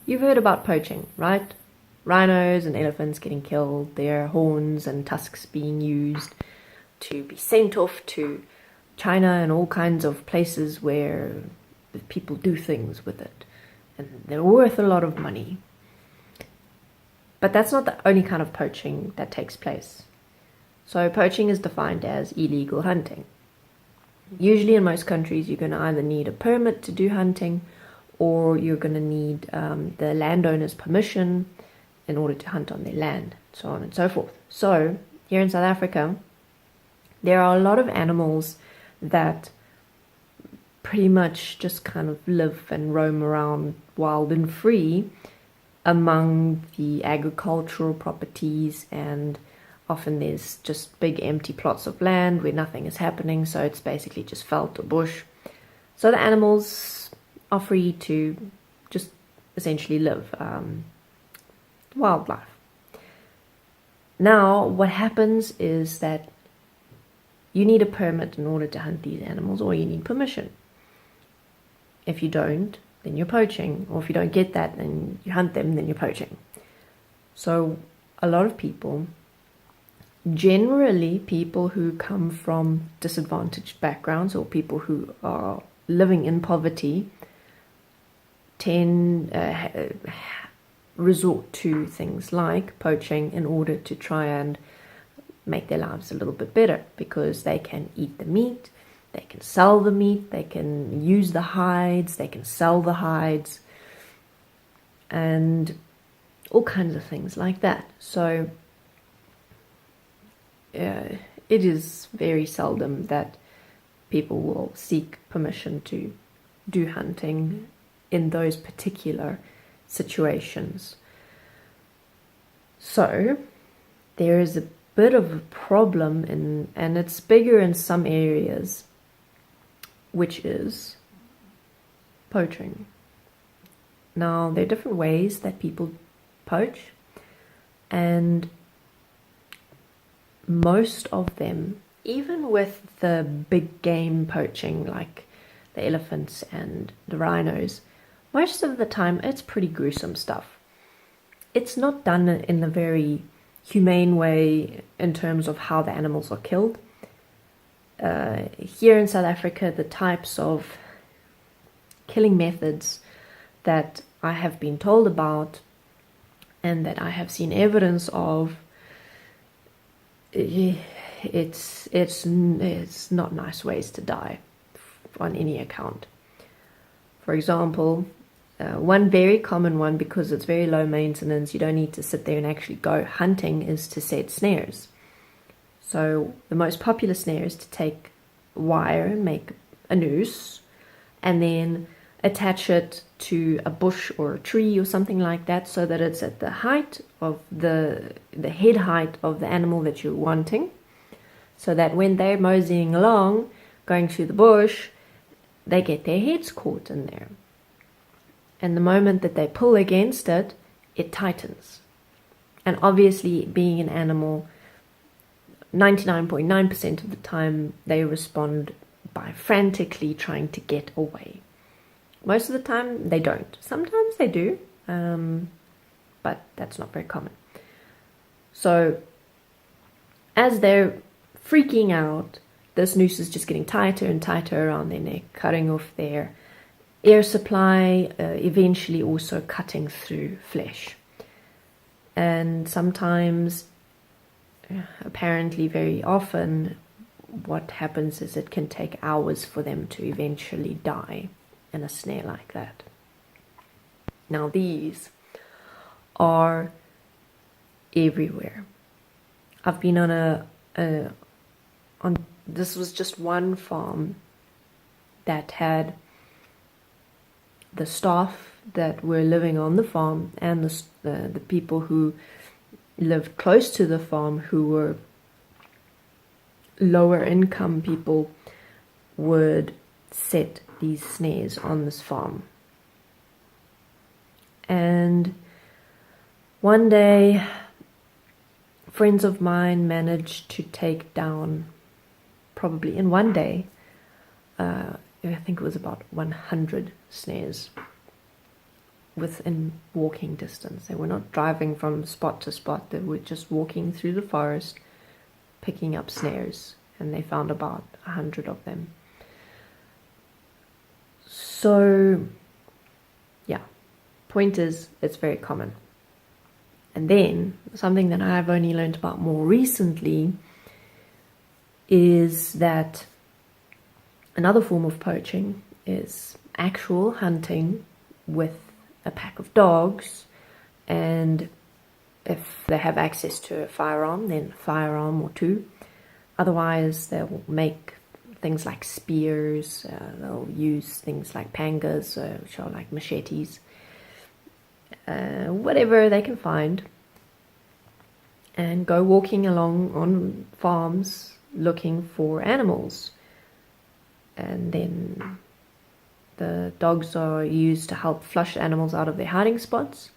You've heard about poaching, right? Rhinos and elephants getting killed, their horns and tusks being used to be sent off to China and all kinds of places where people do things with it. And they're worth a lot of money. But that's not the only kind of poaching that takes place. So poaching is defined as illegal hunting. Usually in most countries you're going to either need a permit to do hunting, or you're going to need the landowner's permission in order to hunt on their land, so on and so forth. So here in South Africa, there are a lot of animals that pretty much just kind of live and roam around wild and free among the agricultural properties, and often there's just big empty plots of land where nothing is happening, so it's basically just veldt or bush. So the animals are free to just essentially live wildlife. Now, what happens is that you need a permit in order to hunt these animals, or you need permission. If you don't, then you're poaching, or if you don't get that, then you hunt them, then you're poaching. So a lot of people, generally people who come from disadvantaged backgrounds or people who are living in poverty, resort to things like poaching in order to try and make their lives a little bit better, because they can eat the meat, they can sell the meat, they can use the hides, they can sell the hides, and all kinds of things like that. So it is very seldom that people will seek permission to do hunting in those particular situations. So there is a bit of a problem and it's bigger in some areas, which is poaching. Now, there are different ways that people poach, and most of them, even with the big game poaching like the elephants and the rhinos, most of the time it's pretty gruesome stuff. It's not done in a very humane way in terms of how the animals are killed. Here in South Africa, the types of killing methods that I have been told about and that I have seen evidence of, it's not nice ways to die on any account. For example, one very common one, because it's very low maintenance, you don't need to sit there and actually go hunting, is to set snares. So the most popular snare is to take wire and make a noose and then attach it to a bush or a tree or something like that, so that it's at the height of the head height of the animal that you're wanting, so that when they're moseying along, going through the bush, they get their heads caught in there. And the moment that they pull against it, it tightens. And obviously, being an animal, 99.9% of the time, they respond by frantically trying to get away. Most of the time, they don't. Sometimes they do, but that's not very common. So, as they're freaking out, this noose is just getting tighter and tighter around their neck, cutting off their air supply, eventually also cutting through flesh. And sometimes, apparently very often, what happens is it can take hours for them to eventually die in a snare like that. Now these are everywhere. I've been on this was just one farm that had the staff that were living on the farm and the people who lived close to the farm, who were lower income people, would set these snares on this farm. And one day, friends of mine managed to take down, probably in one day, I think it was about 100 snares. within walking distance. They were not driving from spot to spot. They were just walking through the forest, picking up snares, and they found about 100 of them. So, yeah, point is, it's very common. And then, something that I've only learned about more recently is that another form of poaching is actual hunting with a pack of dogs, and if they have access to a firearm, then a firearm or two. Otherwise, they'll make things like spears, they'll use things like pangas, which are like machetes, whatever they can find, and go walking along on farms looking for animals. And then the dogs are used to help flush animals out of their hiding spots.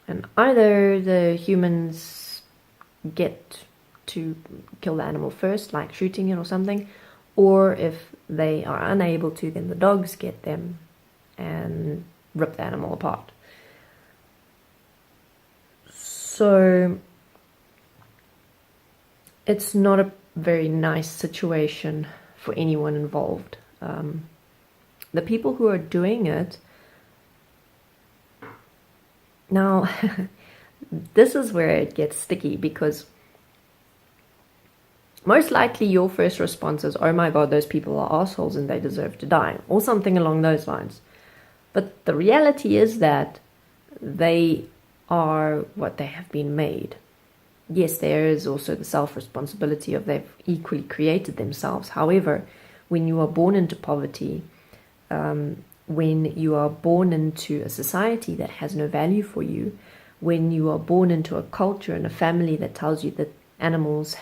And either the humans get to kill the animal first, like shooting it or something, or if they are unable to, then the dogs get them and rip the animal apart. So it's not a very nice situation for anyone involved. The people who are doing it now, this is where it gets sticky, because most likely your first response is, oh my god, those people are assholes and they deserve to die, or something along those lines. But the reality is that they are what they have been made. Yes, there is also the self-responsibility of they've equally created themselves. However, when you are born into poverty, when you are born into a society that has no value for you, when you are born into a culture and a family that tells you that animals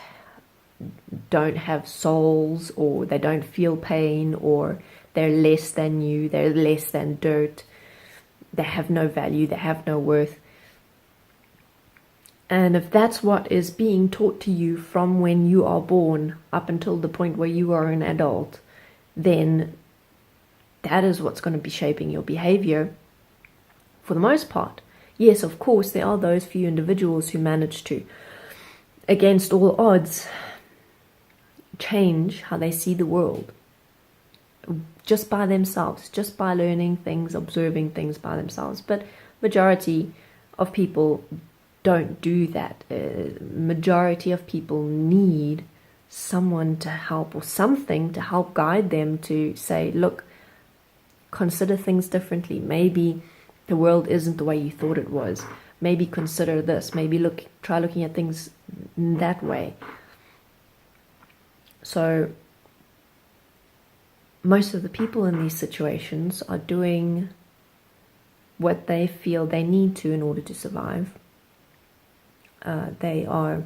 don't have souls, or they don't feel pain, or they're less than you, they're less than dirt, they have no value, they have no worth. And if that's what is being taught to you from when you are born up until the point where you are an adult, then that is what's going to be shaping your behavior for the most part. Yes, of course, there are those few individuals who manage to, against all odds, change how they see the world just by themselves, just by learning things, observing things by themselves. But majority of people don't do that. Majority of people need someone to help, or something to help guide them to say, look, consider things differently. Maybe the world isn't the way you thought it was. Maybe consider this. Maybe try looking at things that way. So most of the people in these situations are doing what they feel they need to in order to survive. They are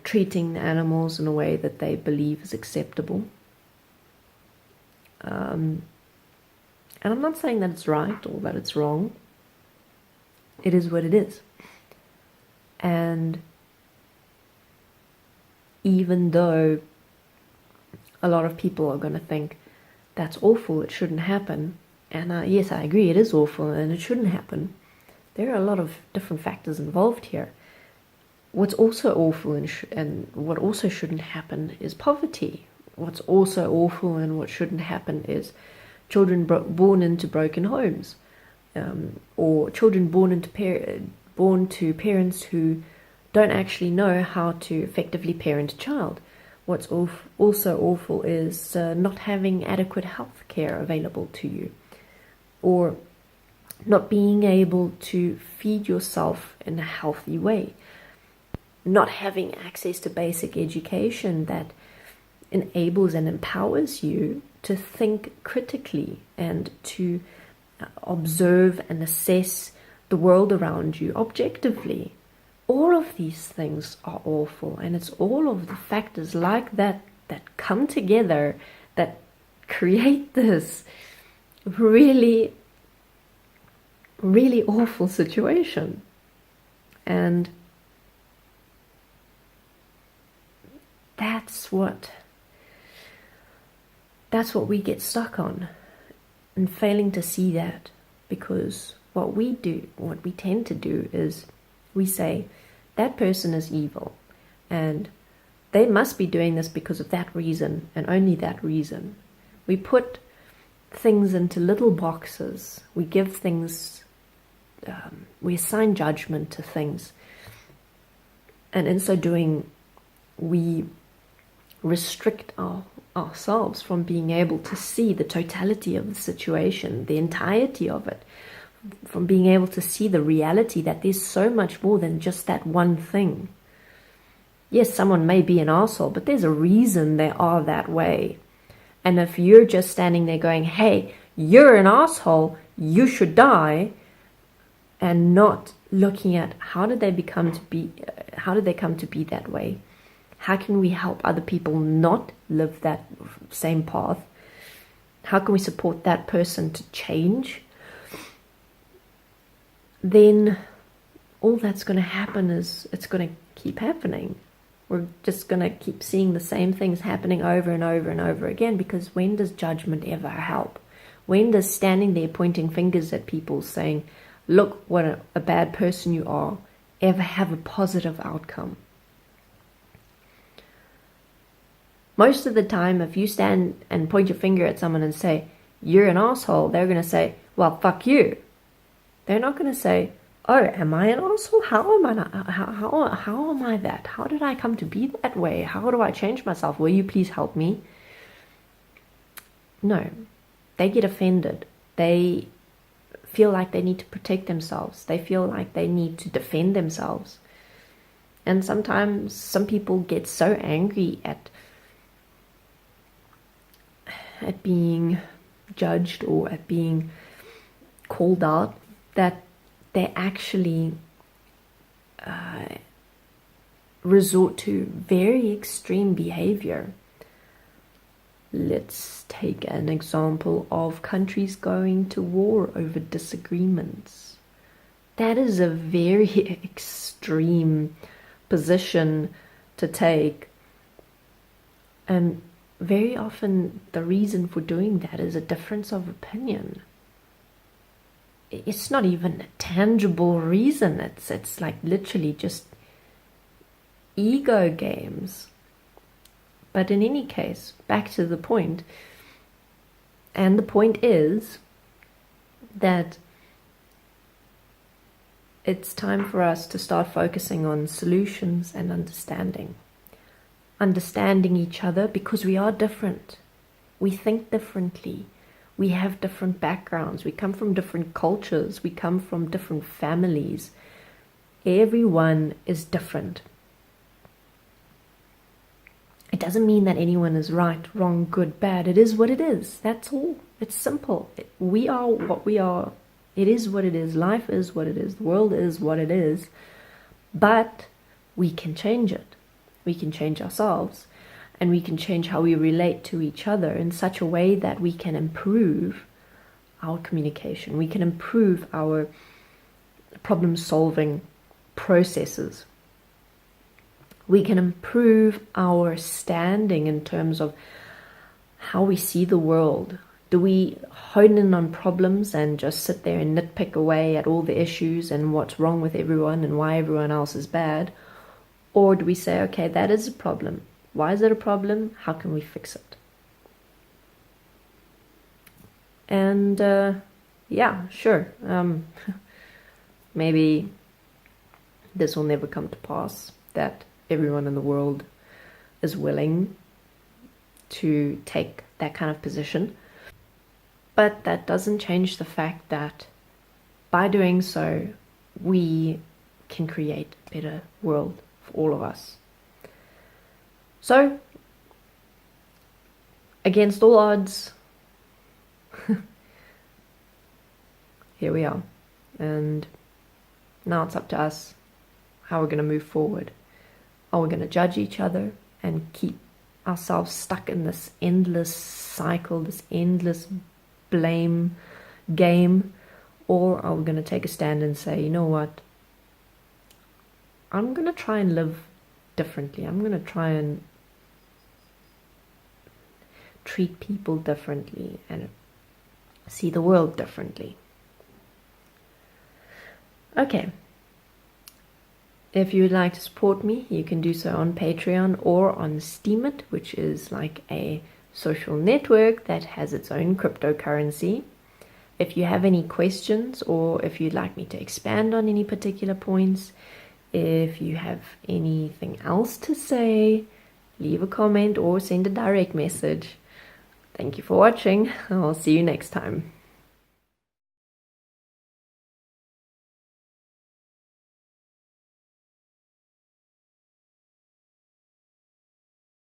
treating the animals in a way that they believe is acceptable. And I'm not saying that it's right or that it's wrong. It is what it is. And even though a lot of people are going to think that's awful, it shouldn't happen, and yes, I agree, it is awful and it shouldn't happen, there are a lot of different factors involved here. What's also awful and what also shouldn't happen is poverty. What's also awful and what shouldn't happen is children born into broken homes, or children born to parents who don't actually know how to effectively parent a child. What's also awful is not having adequate health care available to you, or not being able to feed yourself in a healthy way, not having access to basic education that enables and empowers you to think critically and to observe and assess the world around you objectively. All of these things are awful, and it's all of the factors like that that come together that create this really, really awful situation. And that's what that's what we get stuck on, and failing to see that, because what we tend to do is we say, that person is evil, and they must be doing this because of that reason, and only that reason. We put things into little boxes. We give things, we assign judgment to things. And in so doing, we restrict ourselves from being able to see the totality of the situation, the entirety of it, from being able to see the reality that there's so much more than just that one thing. Yes, someone may be an arsehole, but there's a reason they are that way. And if you're just standing there going, hey, you're an asshole, you should die, and not looking at how did they come to be that way? How can we help other people not live that same path? How can we support that person to change? Then all that's going to happen is it's going to keep happening. We're just going to keep seeing the same things happening over and over and over again, because when does judgment ever help? When does standing there pointing fingers at people saying, look what a bad person you are, ever have a positive outcome? Most of the time, if you stand and point your finger at someone and say, you're an asshole, they're going to say, well, fuck you. They're not going to say, oh, am I an asshole? How am I that? How did I come to be that way? How do I change myself? Will you please help me? No, they get offended. They feel like they need to protect themselves. They feel like they need to defend themselves. And sometimes some people get so angry at being judged or at being called out that they actually resort to very extreme behavior. Let's take an example of countries going to war over disagreements. That is a very extreme position to take. And very often the reason for doing that is a difference of opinion. It's not even a tangible reason. It's like literally just ego games. But in any case, back to the point. And the point is that it's time for us to start focusing on solutions and understanding. Understanding each other, because we are different. We think differently. We have different backgrounds. We come from different cultures. We come from different families. Everyone is different. It doesn't mean that anyone is right, wrong, good, bad. It is what it is. That's all. It's simple. We are what we are. It is what it is. Life is what it is. The world is what it is. But we can change it. We can change ourselves. And we can change how we relate to each other in such a way that we can improve our communication. We can improve our problem-solving processes. We can improve our standing in terms of how we see the world. Do we hone in on problems and just sit there and nitpick away at all the issues and what's wrong with everyone and why everyone else is bad? Or do we say, okay, that is a problem. Why is it a problem? How can we fix it? And yeah, sure. Maybe this will never come to pass, that everyone in the world is willing to take that kind of position. But that doesn't change the fact that by doing so, we can create a better world for all of us. So, against all odds, here we are. And now it's up to us how we're going to move forward. Are we going to judge each other and keep ourselves stuck in this endless cycle, this endless blame game? Or are we going to take a stand and say, you know what? I'm going to try and live differently. I'm going to try and treat people differently and see the world differently. Okay. If you would like to support me, you can do so on Patreon or on Steemit, which is like a social network that has its own cryptocurrency. If you have any questions, or if you'd like me to expand on any particular points, if you have anything else to say, leave a comment or send a direct message. Thank you for watching. I'll see you next time.